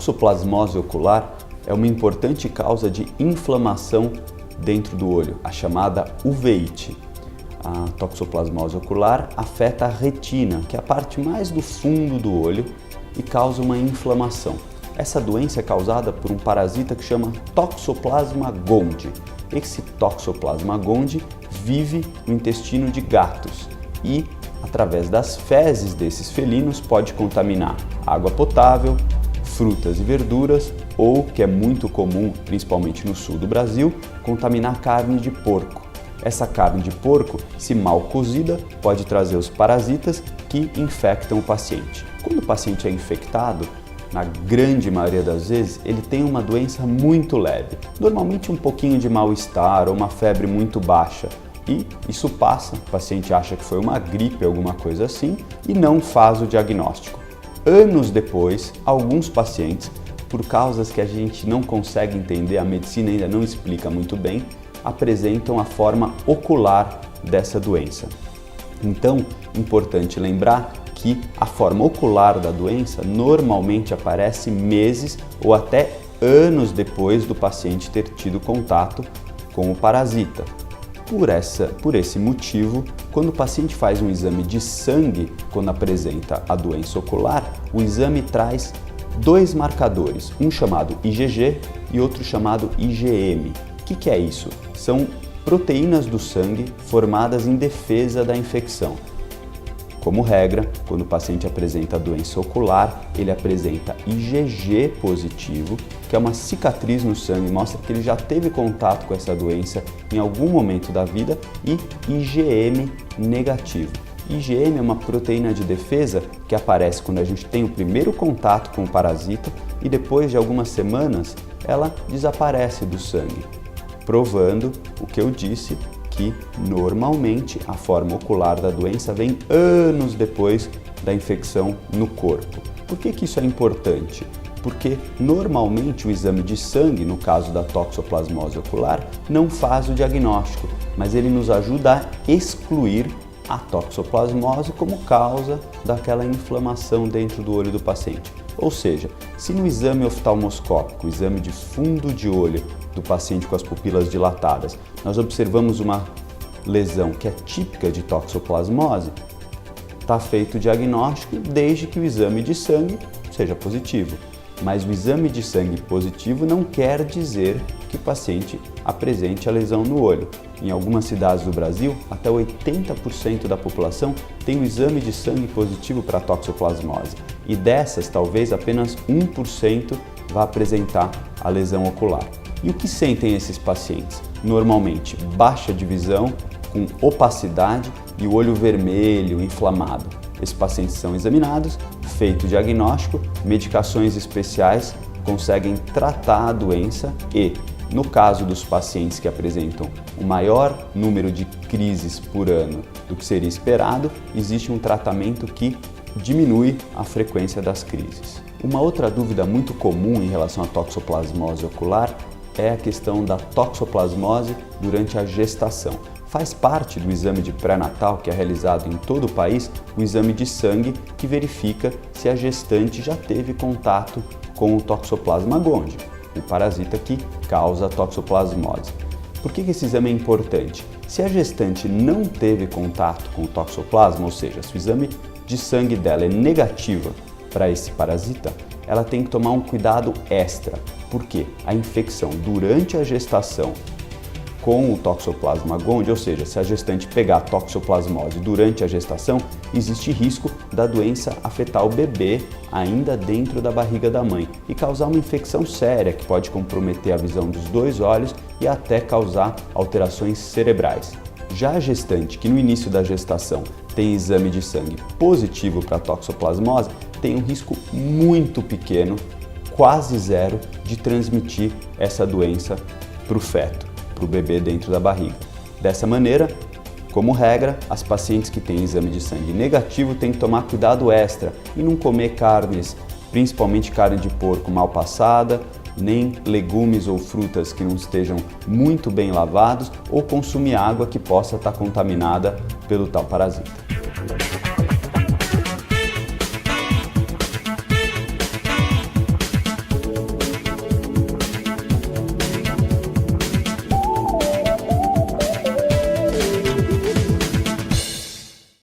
toxoplasmose ocular é uma importante causa de inflamação dentro do olho, a chamada uveíte. A toxoplasmose ocular afeta a retina, que é a parte mais do fundo do olho, e causa uma inflamação. Essa doença é causada por um parasita que chama Toxoplasma gondii. Esse Toxoplasma gondii vive no intestino de gatos e, através das fezes desses felinos, pode contaminar água potável, frutas e verduras ou, que é muito comum, principalmente no sul do Brasil, contaminar carne de porco. Essa carne de porco, se mal cozida, pode trazer os parasitas que infectam o paciente. Quando o paciente é infectado, na grande maioria das vezes, ele tem uma doença muito leve, normalmente um pouquinho de mal-estar ou uma febre muito baixa. E isso passa, o paciente acha que foi uma gripe, alguma coisa assim, e não faz o diagnóstico. Anos depois, alguns pacientes, por causas que a gente não consegue entender, a medicina ainda não explica muito bem, apresentam a forma ocular dessa doença. Então, importante lembrar que a forma ocular da doença normalmente aparece meses ou até anos depois do paciente ter tido contato com o parasita. Por esse motivo, quando o paciente faz um exame de sangue, quando apresenta a doença ocular, o exame traz dois marcadores, um chamado IgG e outro chamado IgM. O que é isso? São proteínas do sangue formadas em defesa da infecção. Como regra, quando o paciente apresenta a doença ocular, ele apresenta IgG positivo, que é uma cicatriz no sangue, mostra que ele já teve contato com essa doença em algum momento da vida, e IgM negativo. IgM é uma proteína de defesa que aparece quando a gente tem o primeiro contato com o parasita e depois de algumas semanas ela desaparece do sangue, provando o que eu disse, que normalmente a forma ocular da doença vem anos depois da infecção no corpo. Por que isso é importante? Porque normalmente o exame de sangue, no caso da toxoplasmose ocular, não faz o diagnóstico, mas ele nos ajuda a excluir a toxoplasmose como causa daquela inflamação dentro do olho do paciente. Ou seja, se no exame oftalmoscópico, o exame de fundo de olho do paciente com as pupilas dilatadas, nós observamos uma lesão que é típica de toxoplasmose, está feito o diagnóstico desde que o exame de sangue seja positivo. Mas o exame de sangue positivo não quer dizer que o paciente apresente a lesão no olho. Em algumas cidades do Brasil, até 80% da população tem o exame de sangue positivo para toxoplasmose. E dessas, talvez apenas 1% vá apresentar a lesão ocular. E o que sentem esses pacientes? Normalmente, baixa de visão, com opacidade e o olho vermelho, inflamado. Esses pacientes são examinados, feito o diagnóstico, medicações especiais conseguem tratar a doença e, no caso dos pacientes que apresentam o maior número de crises por ano do que seria esperado, existe um tratamento que diminui a frequência das crises. Uma outra dúvida muito comum em relação à toxoplasmose ocular é a questão da toxoplasmose durante a gestação. Faz parte do exame de pré-natal que é realizado em todo o país, o exame de sangue que verifica se a gestante já teve contato com o Toxoplasma gondii, o parasita que causa a toxoplasmose. Por que esse exame é importante? Se a gestante não teve contato com o toxoplasma, ou seja, se o exame de sangue dela é negativo para esse parasita, ela tem que tomar um cuidado extra, porque a infecção durante a gestação com o Toxoplasma gondii, ou seja, se a gestante pegar toxoplasmose durante a gestação, existe risco da doença afetar o bebê ainda dentro da barriga da mãe e causar uma infecção séria que pode comprometer a visão dos dois olhos e até causar alterações cerebrais. Já a gestante que no início da gestação tem exame de sangue positivo para toxoplasmose, tem um risco muito pequeno, quase zero, de transmitir essa doença para o feto, para o bebê dentro da barriga. Dessa maneira, como regra, as pacientes que têm exame de sangue negativo têm que tomar cuidado extra e não comer carnes, principalmente carne de porco mal passada, nem legumes ou frutas que não estejam muito bem lavados ou consumir água que possa estar contaminada pelo tal parasita.